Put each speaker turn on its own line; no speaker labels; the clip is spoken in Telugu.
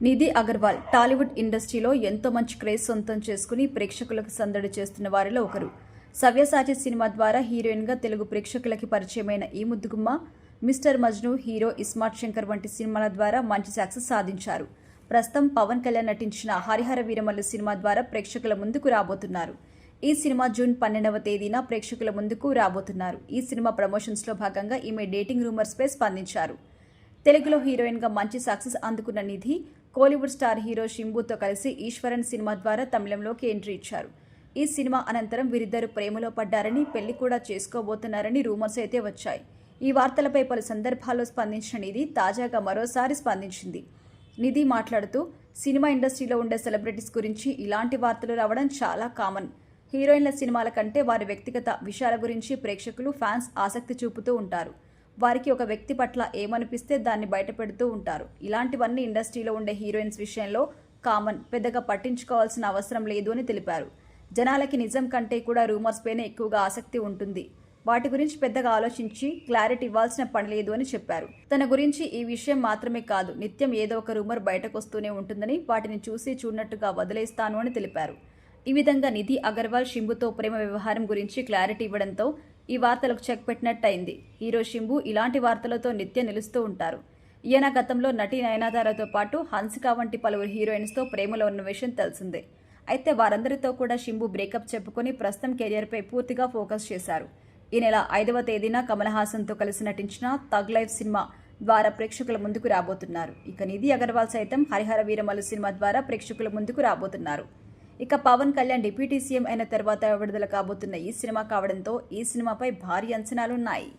నిధి అగర్వాల్ టాలీవుడ్ ఇండస్ట్రీలో ఎంతో మంచి క్రేజ్ సొంతం చేసుకుని ప్రేక్షకులకు సందడి చేస్తున్న వారిలో ఒకరు. సవ్యసాచి సినిమా ద్వారా హీరోయిన్గా తెలుగు ప్రేక్షకులకి పరిచయమైన ఈ ముద్దుగుమ్మ మిస్టర్ మజ్ను, హీరో ఇస్మార్ట్ శంకర్ వంటి సినిమాల ద్వారా మంచి సక్సెస్ సాధించారు. ప్రస్తుతం పవన్ కళ్యాణ్ నటించిన హరిహర వీరమల్లు సినిమా ద్వారా ప్రేక్షకుల ముందుకు రాబోతున్నారు. ఈ సినిమా జూన్ 12వ తేదీన ప్రేక్షకుల ముందుకు రాబోతున్నారు. ఈ సినిమా ప్రమోషన్స్లో భాగంగా ఈమె డేటింగ్ రూమర్స్పై స్పందించారు. తెలుగులో హీరోయిన్గా మంచి సక్సెస్ అందుకున్న నిధి కోలీవుడ్ స్టార్ హీరో శింబుతో కలిసి ఈశ్వరన్ సినిమా ద్వారా తమిళంలోకి ఎంట్రీ ఇచ్చారు. ఈ సినిమా అనంతరం వీరిద్దరు ప్రేమలో పడ్డారని, పెళ్లి కూడా చేసుకోబోతున్నారని రూమర్స్ అయితే వచ్చాయి. ఈ వార్తలపై పలు సందర్భాల్లో స్పందించిన నిధి తాజాగా మరోసారి స్పందించింది. నిధి మాట్లాడుతూ, సినిమా ఇండస్ట్రీలో ఉండే సెలబ్రిటీస్ గురించి ఇలాంటి వార్తలు రావడం చాలా కామన్. హీరోయిన్ల సినిమాల కంటే వారి వ్యక్తిగత విషయాల గురించి ప్రేక్షకులు, ఫ్యాన్స్ ఆసక్తి చూపుతూ ఉంటారు. వారికి ఒక వ్యక్తి పట్ల ఏమనిపిస్తే దాన్ని బయటపెడుతూ ఉంటారు. ఇలాంటివన్నీ ఇండస్ట్రీలో ఉండే హీరోయిన్స్ విషయంలో కామన్, పెద్దగా పట్టించుకోవాల్సిన అవసరం లేదు అని తెలిపారు. జనాలకి నిజం కంటే కూడా రూమర్స్ పైనే ఎక్కువగా ఆసక్తి ఉంటుంది. వాటి గురించి పెద్దగా ఆలోచించి క్లారిటీ ఇవ్వాల్సిన పని లేదు అని చెప్పారు. తన గురించి ఈ విషయం మాత్రమే కాదు, నిత్యం ఏదో ఒక రూమర్ బయటకొస్తూనే ఉంటుందని, వాటిని చూసి చూడనట్టుగా వదిలేస్తాను అని తెలిపారు. ఈ విధంగా నిధి అగర్వాల్ శింబుతో ప్రేమ వ్యవహారం గురించి క్లారిటీ ఇవ్వడంతో ఈ వార్తలకు చెక్ పెట్టినట్టయింది. హీరో శింబు ఇలాంటి వార్తలతో నిత్యం నిలుస్తూ ఉంటారు. ఈయన గతంలో నటి నయనతారతో పాటు హన్సిక వంటి పలువురు హీరోయిన్స్తో ప్రేమలో ఉన్న విషయం తెలిసిందే. అయితే వారందరితో కూడా శింబు బ్రేకప్ చెప్పుకొని ప్రస్తుతం కెరియర్పై పూర్తిగా ఫోకస్ చేశారు. ఈ నెల 5వ తేదీన కమల్ హాసన్తో కలిసి నటించిన థగ్ లైఫ్ సినిమా ద్వారా ప్రేక్షకుల ముందుకు రాబోతున్నారు. ఇక నిధి అగర్వాల్ సైతం హరిహర వీరమల్లు సినిమా ద్వారా ప్రేక్షకుల ముందుకు రాబోతున్నారు. ఇక పవన్ కళ్యాణ్ డిప్యూటీ సీఎం అయిన తర్వాత విడుదల కాబోతున్న ఈ సినిమా కావడంతో ఈ సినిమాపై భారీ అంచనాలున్నాయి.